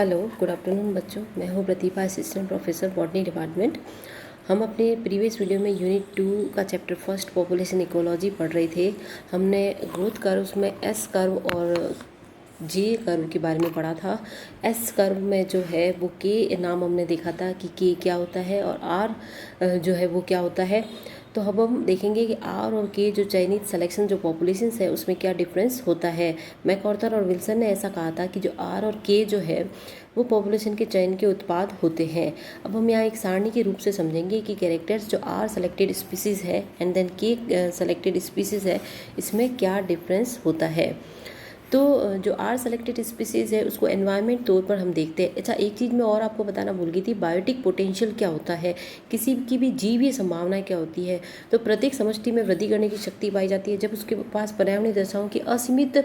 Hello, good afternoon बच्चों। मैं हूँ प्रतिभा, असिस्टेंट प्रोफेसर बॉटनी डिपार्टमेंट। हम अपने प्रीवियस वीडियो में यूनिट 2 का चैप्टर फर्स्ट पॉपुलेशन इकोलॉजी पढ़ रहे थे। हमने ग्रोथ कर्व्स में एस कर्व और जे कर्व के बारे में पढ़ा था। एस कर्व में जो है वो के नाम हमने देखा था कि के क्या होता है और आर जो है वो क्या होता है। तो अब हम देखेंगे कि आर और के जो चयनित सिलेक्शन जो पॉपुलेशंस है उसमें क्या डिफरेंस होता है। मैकऑर्थर और विल्सन ने ऐसा कहा था कि जो आर और के जो है वो पॉपुलेशन के चयन के उत्पाद होते हैं। अब हम यहाँ एक सारणी के रूप से समझेंगे कि कैरेक्टर्स जो आर सेलेक्टेड स्पीसीज़ है एंड देन के सेलेक्टेड स्पीसीज़ है, इसमें क्या डिफरेंस होता है। तो जो आर सेलेक्टेड स्पीसीज़ है उसको एनवायरनमेंट तौर पर हम देखते हैं। अच्छा, एक चीज़ मैं और आपको बताना भूल गई थी, बायोटिक पोटेंशियल क्या होता है, किसी की भी जीवीय संभावना क्या होती है। तो प्रत्येक समष्टि में वृद्धि करने की शक्ति पाई जाती है जब उसके पास पर्यावरणीय दशाओं की असीमित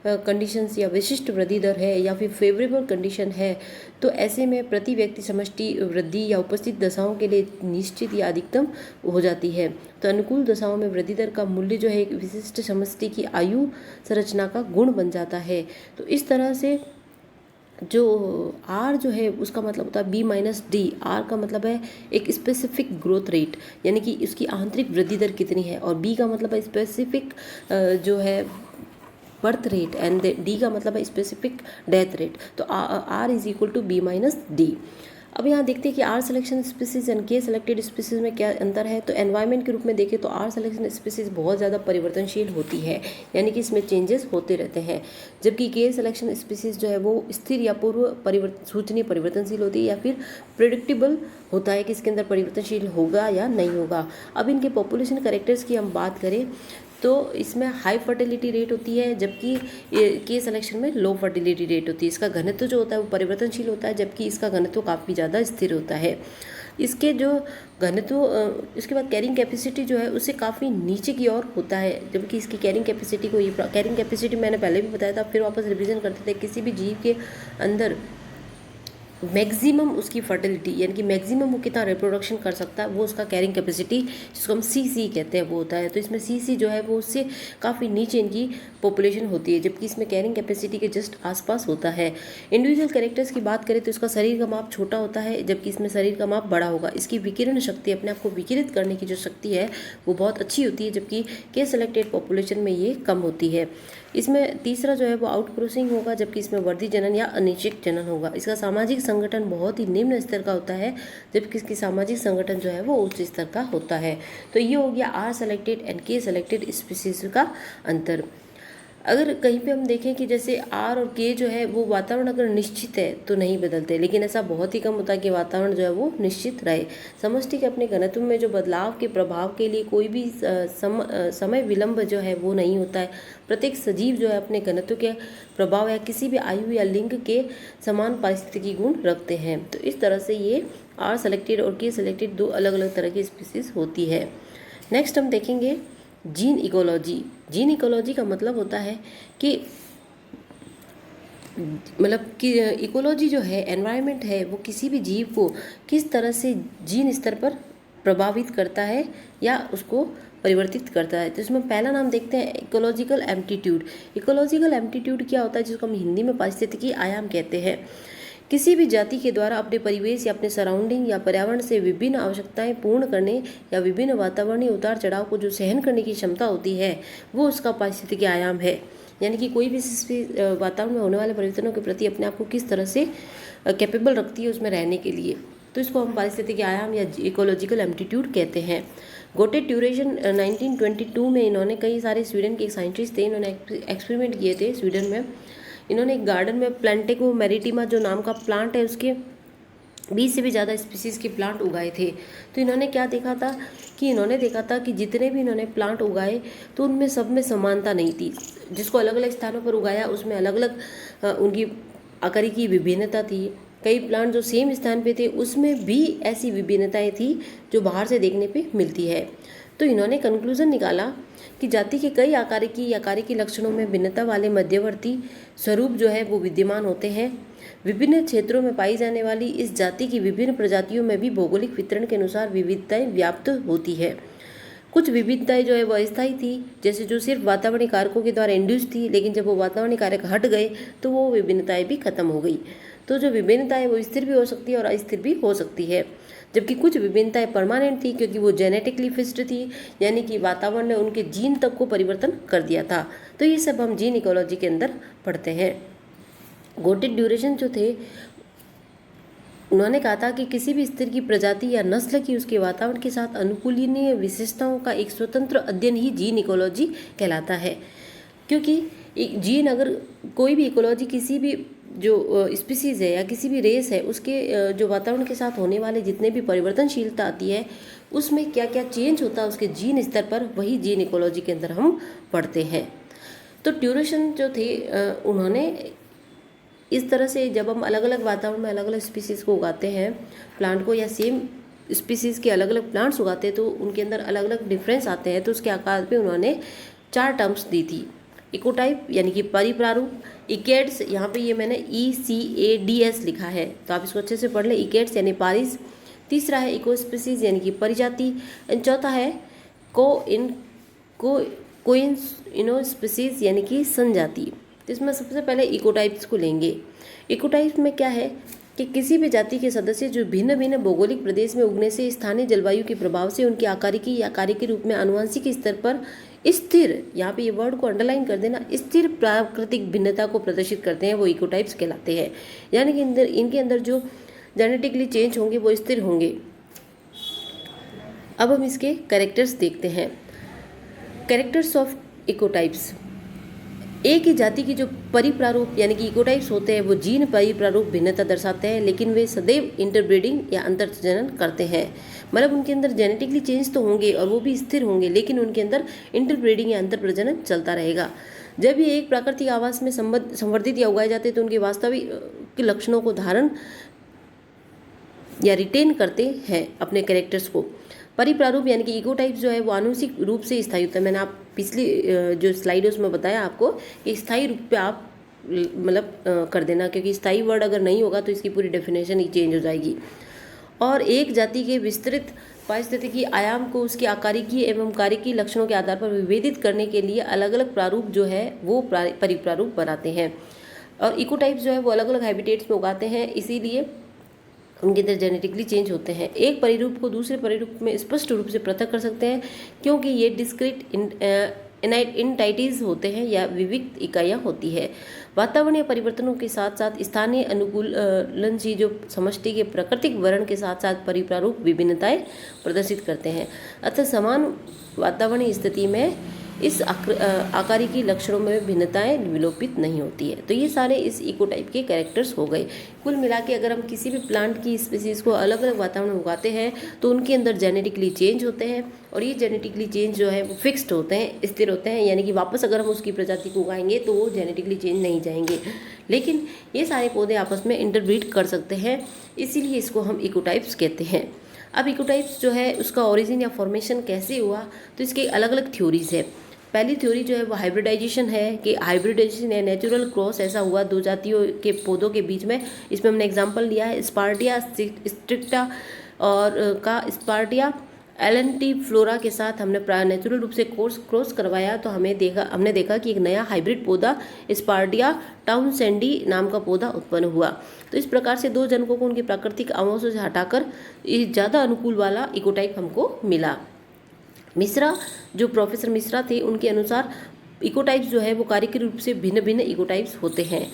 कंडीशंस या विशिष्ट वृद्धि दर है या फिर फेवरेबल कंडीशन है। तो ऐसे में प्रति व्यक्ति समष्टि वृद्धि या उपस्थित दशाओं के लिए निश्चित या अधिकतम हो जाती है। तो अनुकूल दशाओं में वृद्धि दर का मूल्य जो है एक विशिष्ट समष्टि की आयु संरचना का गुण बन जाता है। तो इस तरह से जो आर जो है उसका मतलब होता है बी माइनस डी। आर का मतलब है एक स्पेसिफिक ग्रोथ रेट, यानी कि उसकी आंतरिक वृद्धि दर कितनी है, और बी का मतलब है स्पेसिफिक जो है बर्थ रेट, एंड डी का मतलब है स्पेसिफिक डेथ रेट। तो r is equal to b minus d. अब यहाँ देखते हैं कि r selection species and K selected species में क्या अंतर है। तो एनवायरनमेंट के रूप में देखें तो आर सिलेक्शन स्पीसीज बहुत ज़्यादा परिवर्तनशील होती है, यानी कि इसमें चेंजेस होते रहते हैं, जबकि के सिलेक्शन स्पीसीज जो है वो स्थिर या पूर्व सूचनीय परिवर्तनशील होती है या फिर प्रिडिक्टेबल होता है कि इसके अंदर परिवर्तनशील होगा या नहीं होगा। अब इनके पॉपुलेशन कैरेक्टर्स की हम बात करें तो इसमें हाई फर्टिलिटी रेट होती है, जबकि के सिलेक्शन में लो फर्टिलिटी रेट होती है। इसका घनत्व जो होता है वो परिवर्तनशील होता है, जबकि इसका घनत्व काफ़ी ज़्यादा स्थिर होता है। इसके जो घनत्व, इसके बाद कैरिंग कैपेसिटी जो है उससे काफ़ी नीचे की ओर होता है, जबकि इसकी कैरिंग कैपेसिटी को, ये कैरिंग कैपेसिटी मैंने पहले भी बताया था, फिर वापस रिवीजन करते थे। किसी भी जीव के अंदर मैक्सिमम उसकी फर्टिलिटी, यानी कि मैक्सिमम वो कितना रिप्रोडक्शन कर सकता है, वो उसका कैरिंग कैपेसिटी जिसको हम सी कहते हैं वो होता है। तो इसमें सी जो है वो उससे काफ़ी नीचे इनकी पॉपुलेशन होती है, जबकि इसमें कैरिंग कैपेसिटी के जस्ट आसपास होता है। इंडिविजुअल कैरेक्टर्स की बात करें तो इसका शरीर का माप छोटा होता है, जबकि इसमें शरीर का माप बड़ा होगा। इसकी विकिरण शक्ति, अपने आप को विकिरित करने की जो शक्ति है वो बहुत अच्छी होती है, जबकि के सेलेक्टेड पॉपुलेशन में ये कम होती है। इसमें तीसरा जो है वो आउट क्रॉसिंग होगा, जबकि इसमें वर्धी जनन या अनिश्चित जनन होगा। इसका सामाजिक संगठन बहुत ही निम्न स्तर का होता है, जबकि इसकी सामाजिक संगठन जो है वो उच्च स्तर का होता है। तो ये हो गया are selected and K selected species का अंतर। अगर कहीं पे हम देखें कि जैसे आर और के जो है वो वातावरण अगर निश्चित है तो नहीं बदलते, लेकिन ऐसा बहुत ही कम होता है कि वातावरण जो है वो निश्चित रहे। समष्टि के अपने घनत्व में जो बदलाव के प्रभाव के लिए कोई भी समय विलंब जो है वो नहीं होता है। प्रत्येक सजीव जो है अपने घनत्व के प्रभाव या किसी भी आयु या लिंग के समान पारिस्थितिकी गुण रखते हैं। तो इस तरह से ये आर सेलेक्टेड और के सेलेक्टेड दो अलग अलग तरह की स्पीसीज होती है। नेक्स्ट हम देखेंगे जीन इकोलॉजी। जीन इकोलॉजी का मतलब होता है कि इकोलॉजी जो है, एनवायरनमेंट है, वो किसी भी जीव को किस तरह से जीन स्तर पर प्रभावित करता है या उसको परिवर्तित करता है। तो इसमें पहला नाम देखते हैं इकोलॉजिकल एम्पलीट्यूड। इकोलॉजिकल एम्पलीट्यूड क्या होता है, जिसको हम हिंदी में पारिस्थितिकी आयाम कहते हैं। किसी भी जाति के द्वारा अपने परिवेश या अपने सराउंडिंग या पर्यावरण से विभिन्न आवश्यकताएं पूर्ण करने या विभिन्न वातावरणीय उतार चढ़ाव को जो सहन करने की क्षमता होती है वो उसका पारिस्थितिकी आयाम है। यानी कि कोई भी वातावरण में होने वाले परिवर्तनों के प्रति अपने आप को किस तरह से कैपेबल रखती है उसमें रहने के लिए, तो इसको हम पारिस्थितिकी आयाम या इकोलॉजिकल एम्पलीट्यूड कहते हैं। गोटे ट्यूरेशन 1922 में इन्होंने, कई सारे स्वीडन के एक साइंटिस्ट थे, इन्होंने एक्सपेरिमेंट किए थे स्वीडन में। इन्होंने एक गार्डन में प्लांटेको मैरिटिमा जो नाम का प्लांट है उसके 20 से भी ज़्यादा स्पीसीज़ के प्लांट उगाए थे। तो इन्होंने क्या देखा था कि इन्होंने देखा था कि जितने भी इन्होंने प्लांट उगाए तो उनमें सब में समानता नहीं थी। जिसको अलग अलग स्थानों पर उगाया उसमें अलग अलग उनकी आकार की विभिन्नता थी। कई प्लांट जो सेम स्थान पे थे उसमें भी ऐसी विभिन्नताएं थी जो बाहर से देखने पे मिलती है। तो इन्होंने कंक्लूजन निकाला कि जाति के कई आकारिकी लक्षणों में भिन्नता वाले मध्यवर्ती स्वरूप जो है वो विद्यमान होते हैं। विभिन्न क्षेत्रों में पाई जाने वाली इस जाति की विभिन्न प्रजातियों में भी भौगोलिक वितरण के अनुसार विविधताएं व्याप्त होती है। कुछ विविधताएं जो है वो अस्थायी थी, जैसे जो सिर्फ वातावरणीय कारकों के द्वारा इंड्यूस थी, लेकिन जब वो वातावरणीय कारक हट गए तो वो विभिन्नताएं भी खत्म हो गई। तो जो विभिन्नता है वो स्थिर भी हो सकती है और अस्थिर भी हो सकती है, जबकि कुछ विभिन्नताएं परमानेंट थी क्योंकि वो जेनेटिकली फिक्स्ड थी, यानी कि वातावरण ने उनके जीन तक को परिवर्तन कर दिया था। तो ये सब हम जीन इकोलॉजी के अंदर पढ़ते हैं। गोटेड ड्यूरेशन जो थे, उन्होंने कहा था कि किसी भी स्थिर की प्रजाति या नस्ल की उसके वातावरण के साथ अनुकूलनीय विशेषताओं का एक स्वतंत्र अध्ययन ही जीन इकोलॉजी कहलाता है। क्योंकि जीन, अगर कोई भी इकोलॉजी किसी भी जो स्पीसीज है या किसी भी रेस है उसके जो वातावरण के साथ होने वाले जितने भी परिवर्तनशीलता आती है उसमें क्या क्या चेंज होता है उसके जीन स्तर पर, वही जीन इकोलॉजी के अंदर हम पढ़ते हैं। तो ड्यूरेशन जो थे, उन्होंने इस तरह से जब हम अलग अलग वातावरण में अलग अलग स्पीसीज को उगाते हैं प्लांट को, या सेम स्पीसीज के अलग अलग प्लांट्स उगाते हैं तो उनके अंदर अलग अलग डिफरेंस आते हैं। तो उसके आकार पे उन्होंने 4 टर्म्स दी थी। इकोटाइप यानी कि परिप्रारूप, इकेड्स, यहाँ पे ये मैंने ECADS लिखा है तो आप इसको अच्छे से पढ़ लें, इकेड्स यानी पारिस। तीसरा है इको स्पीसीज यानी कि परिजाति। एंड चौथा है कोइनो स्पीसीज यानी कि संजाति। तो इसमें सबसे पहले इकोटाइप्स को लेंगे। इकोटाइप्स में क्या है कि किसी भी जाति के सदस्य जो भिन्न भिन्न भौगोलिक प्रदेश में उगने से स्थानीय जलवायु के प्रभाव से उनकी आकारिकी या कार्य के रूप में आनुवंशिक स्तर पर स्थिर, यहाँ पे ये वर्ड को अंडरलाइन कर देना, स्थिर प्राकृतिक भिन्नता को प्रदर्शित करते हैं, वो इकोटाइप्स कहलाते हैं। यानी कि इनके अंदर जो जेनेटिकली चेंज होंगे वो स्थिर होंगे। अब हम इसके कैरेक्टर्स देखते हैं। कैरेक्टर्स ऑफ इकोटाइप्स, एक ही जाति की जो परिप्रारूप यानी कि इकोटाइप्स होते हैं वो जीन परिप्रारूप भिन्नता दर्शाते हैं, लेकिन वे सदैव इंटरब्रीडिंग या अंतर्जनन करते हैं। मतलब उनके अंदर जेनेटिकली चेंज तो होंगे और वो भी स्थिर होंगे, लेकिन उनके अंदर इंटरब्रीडिंग या अंतर प्रजनन चलता रहेगा। जब ये एक प्राकृतिक आवास में संवर्धित या उगाए जाते हैं तो उनके वास्तविक लक्षणों को धारण या रिटेन करते हैं अपने कैरेक्टर्स को। परिप्रारूप यानी कि इकोटाइप जो है वो आनुवंशिक रूप से स्थायी होता है। मैंने आप पिछली जो स्लाइड उसमें बताया आपको कि स्थायी रूप पे आप मतलब कर देना, क्योंकि स्थायी वर्ड अगर नहीं होगा तो इसकी पूरी डेफिनेशन ही चेंज हो जाएगी। और एक जाति के विस्तृत पारिस्थितिकी आयाम को उसके आकारिकी एवं कार्यकी लक्षणों के आधार पर विभेदित करने के लिए अलग अलग प्रारूप जो है वो परिप्रारूप बनाते हैं। और इकोटाइप्स जो है वो अलग अलग हैबिटेट्स में उगाते हैं, इसीलिए उनके अंदर जेनेटिकली चेंज होते हैं। एक परिरूप को दूसरे परिरूप में स्पष्ट रूप से पृथक कर सकते हैं क्योंकि ये डिस्क्रीट इनटाइटीज होते हैं या विविक्त इकाइयाँ होती है। वातावरणीय परिवर्तनों के साथ साथ स्थानीय अनुकूलनशील जो समष्टि के प्राकृतिक वर्ण के साथ साथ परिप्रारूप विभिन्नताएं प्रदर्शित करते हैं। अतः समान वातावरणीय स्थिति में इस आकारिकी लक्षणों में भिन्नताएं विलोपित नहीं होती है। तो ये सारे इस इकोटाइप के कैरेक्टर्स हो गए। कुल मिला के अगर हम किसी भी प्लांट की स्पीसीज को अलग अलग वातावरण में उगाते हैं तो उनके अंदर जेनेटिकली चेंज होते हैं, और ये जेनेटिकली चेंज जो है वो फिक्स्ड होते हैं, स्थिर होते हैं, यानी कि वापस अगर हम उसकी प्रजाति को उगाएंगे तो वो जेनेटिकली चेंज नहीं जाएंगे। लेकिन ये सारे पौधे आपस में इंटरब्रीड कर सकते हैं, इसीलिए इसको हम इकोटाइप्स कहते हैं। अब इकोटाइप्स जो है उसका ओरिजिन या फॉर्मेशन कैसे हुआ, तो इसके अलग अलग थ्योरीज है। पहली थ्योरी जो है वो हाइब्रिडाइजेशन है, कि हाइब्रिडाइजेशन है नेचुरल क्रॉस ऐसा हुआ दो जातियों के पौधों के बीच में। इसमें हमने एग्जांपल लिया है स्पार्टिया स्ट्रिक्टा और का स्पार्टिया एलेंटिफ्लोरा के साथ हमने नेचुरल रूप से क्रॉस करवाया, तो हमने देखा कि एक नया हाइब्रिड पौधा स्पार्टिया टाउनसेंडी नाम का पौधा उत्पन्न हुआ। तो इस प्रकार से दो जनकों को उनके प्राकृतिक आवासों से हटाकर ज़्यादा अनुकूल वाला इकोटाइप हमको मिला। मिश्रा, जो प्रोफेसर मिश्रा थे, उनके अनुसार इकोटाइप्स जो है वो कार्यकीय रूप से भिन्न भिन्न इकोटाइप्स होते हैं।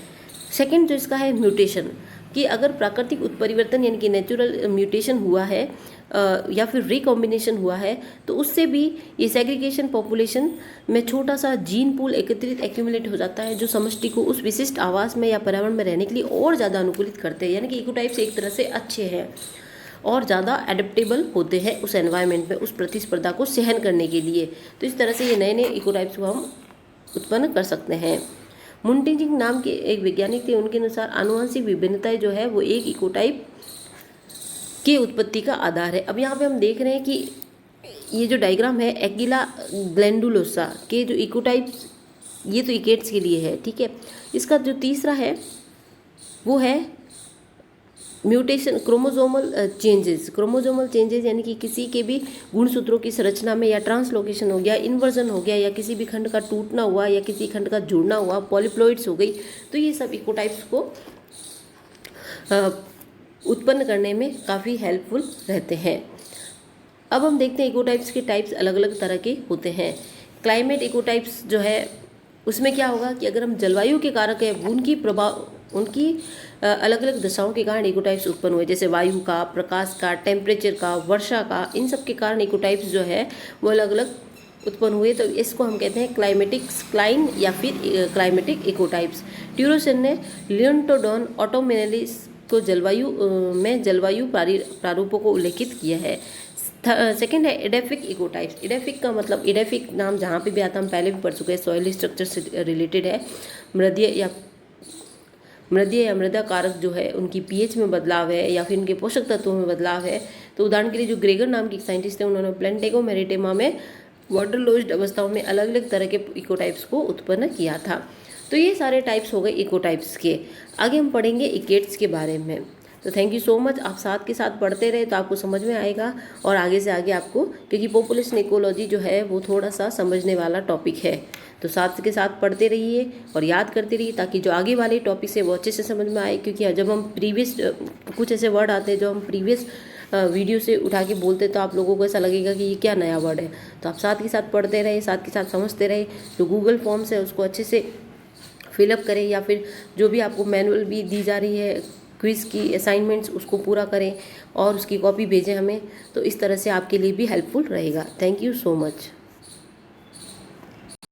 सेकंड जो इसका है म्यूटेशन, कि अगर प्राकृतिक उत्परिवर्तन यानी कि नेचुरल म्यूटेशन हुआ है या फिर रिकॉम्बिनेशन हुआ है तो उससे भी ये सेग्रीगेशन पॉपुलेशन में छोटा सा जीन पूल एकत्रित एक्यूमुलेट हो जाता है, जो समष्टि को उस विशिष्ट आवास में या पर्यावरण में रहने के लिए और ज़्यादा अनुकूलित करते हैं। यानी कि इकोटाइप्स एक तरह से अच्छे हैं और ज़्यादा एडेप्टेबल होते हैं उस एनवायरनमेंट में, उस प्रतिस्पर्धा को सहन करने के लिए। तो इस तरह से ये नए नए इकोटाइप्स को हम उत्पन्न कर सकते हैं। मुंटिंजिंग नाम के एक वैज्ञानिक थे, उनके अनुसार आनुवंशिक विभिन्नताएं जो है वो एक इकोटाइप की उत्पत्ति का आधार है। अब यहाँ पे हम देख रहे हैं कि ये जो डायग्राम है एकिला ग्लैंडुलोसा के जो इकोटाइप्स, ये तो इकेट्स के लिए है, ठीक है। इसका जो तीसरा है वो है म्यूटेशन, क्रोमोजोमल चेंजेस यानी कि किसी के भी गुणसूत्रों की संरचना में या ट्रांसलोकेशन हो गया, इन्वर्जन हो गया, या किसी भी खंड का टूटना हुआ या किसी खंड का जुड़ना हुआ, पॉलीप्लॉइड्स हो गई, तो ये सब इकोटाइप्स को उत्पन्न करने में काफ़ी हेल्पफुल रहते हैं। अब हम देखते हैं इकोटाइप्स के टाइप्स अलग अलग तरह के होते हैं। क्लाइमेट इकोटाइप्स जो है उसमें क्या होगा कि अगर हम जलवायु के कारक है उनकी अलग अलग दशाओं के कारण इकोटाइप्स उत्पन्न हुए, जैसे वायु का, प्रकाश का, टेम्परेचर का, वर्षा का, इन सब के कारण इकोटाइप्स जो है वो अलग अलग उत्पन्न हुए। तो इसको हम कहते हैं क्लाइमेटिक स्क्लाइन या फिर क्लाइमेटिक इकोटाइप्स। ट्यूरोसन ने लियोन्टोडॉन ऑटोमेनलिस को जलवायु प्रारूपों को उल्लेखित किया है। सेकेंड है एडेफिक इकोटाइप्स। एडेफिक का मतलब, एडेफिक नाम जहाँ पे भी आता हम पहले भी पढ़ चुके हैं, सॉइल स्ट्रक्चर से रिलेटेड है। मृदीय या मृदा कारक जो है उनकी पीएच में बदलाव है या फिर उनके पोषक तत्वों में बदलाव है। तो उदाहरण के लिए जो ग्रेगर नाम की साइंटिस्ट है उन्होंने प्लेंटेगो मैरिटेमा में वाटर लोज्ड अवस्थाओं में अलग अलग तरह के इकोटाइप्स को उत्पन्न किया था। तो ये सारे टाइप्स हो गए इकोटाइप्स के। आगे हम पढ़ेंगे इकेट्स के बारे में। तो थैंक यू सो मच। आप साथ के साथ पढ़ते रहे तो आपको समझ में आएगा और आगे से आगे आपको, क्योंकि पॉपुलेशन इकोलॉजी जो है वो थोड़ा सा समझने वाला टॉपिक है, तो साथ के साथ पढ़ते रहिए और याद करते रहिए ताकि जो आगे वाले टॉपिक है वो अच्छे से समझ में आए। क्योंकि जब हम प्रीवियस कुछ ऐसे वर्ड आते हैं जो हम प्रीवियस वीडियो से उठा के बोलते तो आप लोगों को ऐसा लगेगा कि ये क्या नया वर्ड है। तो आप साथ के साथ पढ़ते रहे, साथ के साथ समझते रहे। जो गूगल फॉर्म्स है उसको अच्छे से फिलअप करें या फिर जो भी आपको मैनुअल भी दी जा रही है क्विज़ की असाइनमेंट्स उसको पूरा करें और उसकी कॉपी भेजें हमें। तो इस तरह से आपके लिए भी हेल्पफुल रहेगा। Thank you so much.